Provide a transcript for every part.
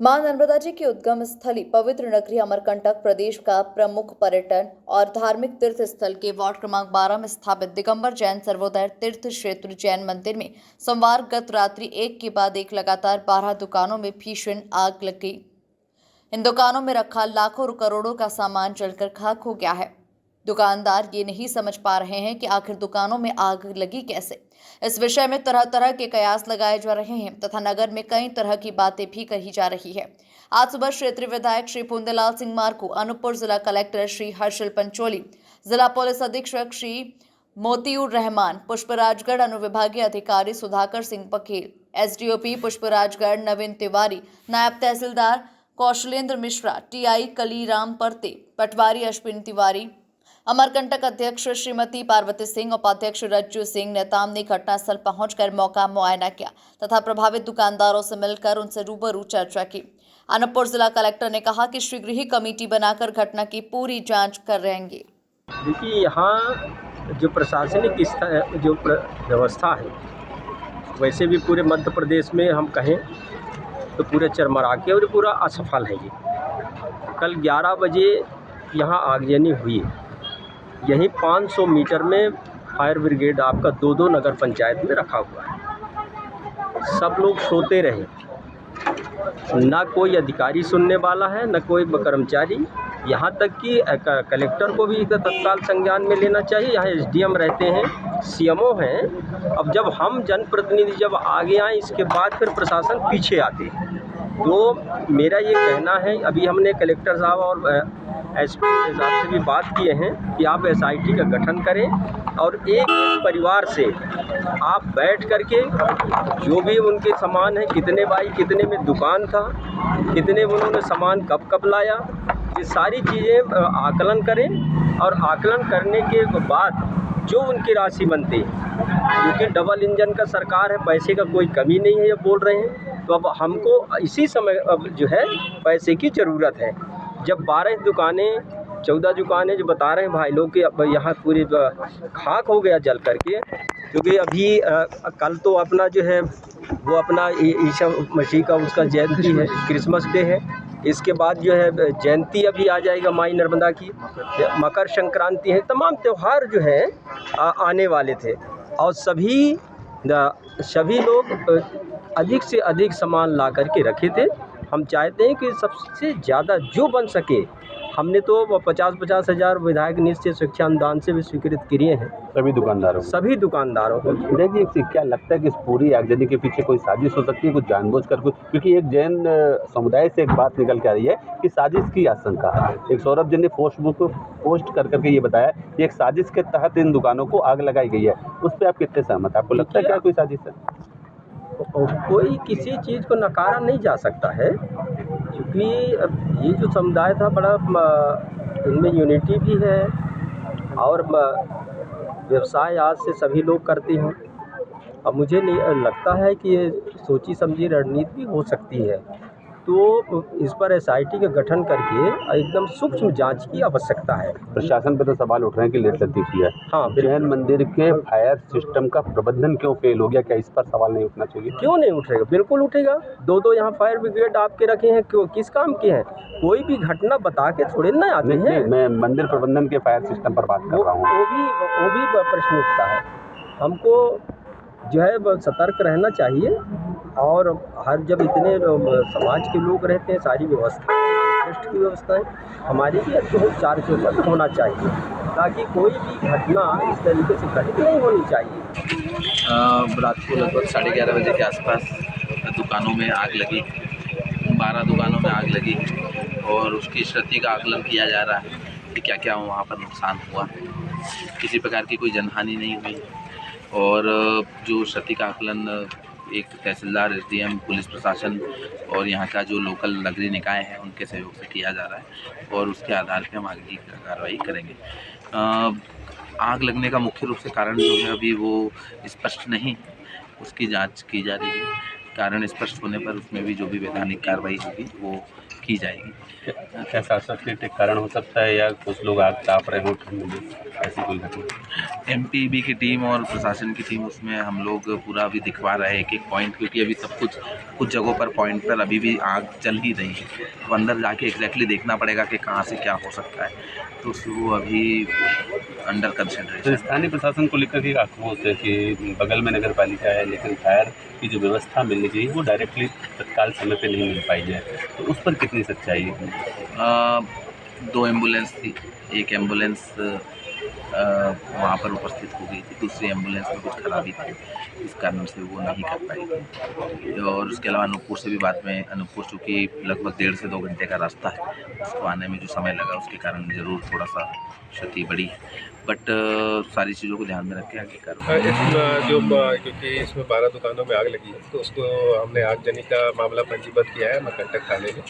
मां नर्मदा जी की उद्गम स्थली पवित्र नगरी अमरकंटक प्रदेश का प्रमुख पर्यटन और धार्मिक तीर्थ स्थल के वार्ड क्रमांक 12 में स्थापित दिगंबर जैन सर्वोदय तीर्थ क्षेत्र जैन मंदिर में सोमवार गत रात्रि एक के बाद एक लगातार 12 दुकानों में भीषण आग लग गई। इन दुकानों में रखा लाखों करोड़ों का सामान जलकर खाक हो गया है। दुकानदार ये नहीं समझ पा रहे हैं कि आखिर दुकानों में आग लगी कैसे। इस विषय में तरह तरह के कयास लगाए जा रहे हैं तथा नगर में कई तरह की बातें भी कही जा रही है। आज सुबह क्षेत्रीय विधायक श्री पुंदेलाल सिंह मार्को, अनूपपुर जिला कलेक्टर श्री हर्षल पंचोली, जिला पुलिस अधीक्षक श्री मोतियुर रहमान, पुष्पराजगढ़ अनुविभागीय अधिकारी सुधाकर सिंह बघेल, एसडीओपी पुष्पराजगढ़ नवीन तिवारी, नायब तहसीलदार कौशलेंद्र मिश्रा, टीआई कलीराम परते, पटवारी अश्विन तिवारी, अमरकंटक अध्यक्ष श्रीमती पार्वती सिंह, उपाध्यक्ष रज्जू सिंह नेताम ने घटनास्थल पहुंचकर मौका मुआयना किया तथा प्रभावित दुकानदारों से मिलकर उनसे रूबरू चर्चा की। अनूपपुर जिला कलेक्टर ने कहा कि शीघ्र ही कमेटी बनाकर घटना की पूरी जांच कर रहेंगे। देखिए, यहाँ जो प्रशासनिक जो व्यवस्था है, वैसे भी पूरे मध्य प्रदेश में हम कहें तो पूरे चरमरा के और पूरा असफल है। ये कल 11 बजे यहाँ आगजनी हुई है। यहीं 500 मीटर में फायर ब्रिगेड आपका दो नगर पंचायत में रखा हुआ है। सब लोग सोते रहे, ना कोई अधिकारी सुनने वाला है, ना कोई कर्मचारी। यहाँ तक कि कलेक्टर को भी तत्काल संज्ञान में लेना चाहिए। यहाँ एसडीएम रहते हैं, सीएमओ हैं। अब जब हम जनप्रतिनिधि जब आगे आए, इसके बाद फिर प्रशासन पीछे आते हैं। तो मेरा ये कहना है, अभी हमने कलेक्टर साहब और एसपी साहब से भी बात किए हैं कि आप एसआईटी का गठन करें और एक परिवार से आप बैठ करके जो भी उनके सामान है, कितने बाई कितने में दुकान था, कितने उन्होंने सामान कब कब लाया, ये सारी चीज़ें आकलन करें। और आकलन करने के बाद जो उनकी राशि बनती है, क्योंकि डबल इंजन का सरकार है, पैसे का कोई कमी नहीं है, ये बोल रहे हैं। तो अब हमको इसी समय अब जो है पैसे की ज़रूरत है। जब 12 दुकानें 14 दुकानें जो बता रहे हैं भाई लोग कि अब यहाँ पूरी खाक हो गया जल करके, क्योंकि अभी कल तो अपना जो है वो अपना ईसा मसीह का उसका जयंती है, क्रिसमस डे है। इसके बाद जो है जयंती अभी आ जाएगा माई नर्मदा की, मकर संक्रांति है, तमाम त्यौहार जो है आने वाले थे। और सभी लोग अधिक से अधिक सामान ला करके रखे थे। हम चाहते हैं कि सबसे ज़्यादा जो बन सके, हमने तो 50-50 हज़ार विधायक निश्चय शिक्षा अनुदान से भी स्वीकृत किए हैं सभी दुकानदारों को। देखिए, क्या लगता है कि इस पूरी आगजनी के पीछे कोई साजिश हो सकती है, कुछ जानबूझकर कुछ? क्योंकि एक जैन समुदाय से एक बात निकल के आ रही है कि साजिश की आशंका है। एक सौरभ जी ने फेसबुक पर पोस्ट कर करके ये बताया कि एक साजिश के तहत इन दुकानों को आग लगाई गई है। उस पर आप कितने सहमत? आपको लगता है क्या कोई साजिश है? कोई किसी चीज़ को नकारा नहीं जा सकता है, क्योंकि ये जो समुदाय था बड़ा इनमें यूनिटी भी है और व्यवसाय आज से सभी लोग करते हैं। अब मुझे नहीं लगता है कि ये सोची समझी रणनीति भी हो सकती है। तो इस पर एसआईटी का गठन करके एकदम सूक्ष्म जांच की आवश्यकता है। प्रशासन पर तो सवाल उठ रहे हैं कि लेट लतीफ़ी है। हाँ, जैन मंदिर के फायर सिस्टम का प्रबंधन क्यों फेल हो गया? क्या इस पर सवाल नहीं उठना चाहिए? क्यों नहीं उठेगा? बिल्कुल उठेगा। दो यहाँ फायर ब्रिगेड आपके रखे हैं, क्यों, किस काम के हैं? कोई भी घटना बता के थोड़े ना आते हैं। मैं मंदिर प्रबंधन के फायर सिस्टम पर बात कर रहा हूँ। वो भी प्रश्न उठता है। हमको जो है सतर्क रहना चाहिए। और हर जब इतने समाज के लोग रहते हैं, सारी व्यवस्था ट्रस्ट की व्यवस्था है, हमारी भी बहुत चार के ऊपर होना चाहिए, ताकि कोई भी घटना इस तरीके से घटित नहीं होनी चाहिए। रात को लगभग 11:30 बजे के आसपास दुकानों में आग लगी, 12 दुकानों में आग लगी और उसकी क्षति का आकलन किया जा रहा है कि क्या क्या वहाँ पर नुकसान हुआ। किसी प्रकार की कोई जनहानि नहीं हुई और जो क्षति का आकलन एक तहसीलदार, एसडीएम, पुलिस प्रशासन और यहाँ का जो लोकल नगरीय निकाय है उनके सहयोग से किया जा रहा है और उसके आधार पर हम आगे की कार्रवाई करेंगे। आग लगने का मुख्य रूप से कारण जो है अभी वो स्पष्ट नहीं, उसकी जांच की जा रही है। कारण स्पष्ट होने पर उसमें भी जो भी वैधानिक कार्रवाई होगी वो की जाएगी। क्या शॉर्ट सर्किट एक कारण हो सकता है या कुछ लोग आग ताप रहे हो ठंड में, ऐसी कोई घटना? एमपीबी की टीम और प्रशासन की टीम उसमें हम लोग पूरा अभी दिखवा रहे हैं एक एक पॉइंट, क्योंकि अभी सब कुछ जगहों पर पॉइंट पर अभी भी आग चल ही रही है। तो अंदर जाके एग्जैक्टली देखना पड़ेगा कि कहाँ से क्या हो सकता है, तो वो अभी अंडर तो कंसिडरेशन। स्थानीय प्रशासन को लेकर के आक्रोश है कि बगल में नगर पालिका है लेकिन फायर की जो व्यवस्था मिलनी चाहिए वो डायरेक्टली तत्काल समय पे नहीं मिल पाई है, तो उस पर कितनी सच्चाई है? 2 एम्बुलेंस थी, एक एम्बुलेंस वहाँ पर उपस्थित हो गई थी, दूसरी एम्बुलेंस में कुछ खराबी थी, इस कारण से वो नहीं कर पाई थी। और उसके अलावा अनूपपुर से भी बाद में, अनूपपुर चूँकि लगभग 1.5 से 2 घंटे का रास्ता है, उसको आने में जो समय लगा उसके कारण ज़रूर थोड़ा सा क्षति बढ़ी, बट सारी चीज़ों को ध्यान में रख के आगे कर क्योंकि इसमें 12 दुकानों में आग लगी है, तो उसको हमने आगजनी का मामला पंजीबद्ध किया है अमरकंटक थाने में।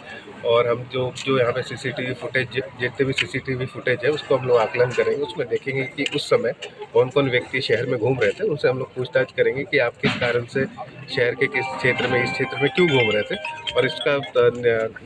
और हम जो यहाँ पे सीसीटीवी फुटेज, जितने भी सीसीटीवी फुटेज है उसको हम लोग आकलन करेंगे, उसमें देखेंगे कि उस समय कौन कौन व्यक्ति शहर में घूम रहे थे, उनसे हम लोग पूछताछ करेंगे कि आप किस कारण से शहर के किस क्षेत्र में, इस क्षेत्र में क्यों घूम रहे थे, और इसका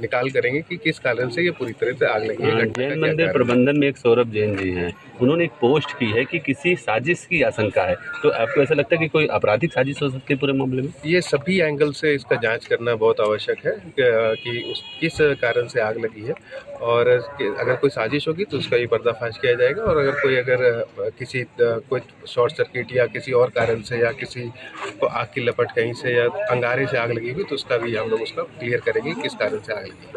निकाल करेंगे कि किस कारण से ये पूरी तरह से आग लगी है। घटना का जैन क्या मंदिर कारण है। प्रबंधन में एक सौरभ जैन जी हैं, उन्होंने एक पोस्ट की है कि किसी साजिश की आशंका है, तो आपको ऐसा लगता है कि कोई आपराधिक साजिश हो सकती है पूरे मामले में? ये सभी एंगल से इसका जांच करना बहुत आवश्यक है कि उस किस कारण से आग लगी है, और अगर कोई साजिश होगी तो उसका भी पर्दाफाश किया जाएगा, और अगर किसी कोई शॉर्ट सर्किट या किसी और कारण से या किसी को आग की लपट कहीं से या अंगारे से आग लगी होगी तो उसका भी हम लोग उसका क्लियर करेंगे किस कारण से आग लगी।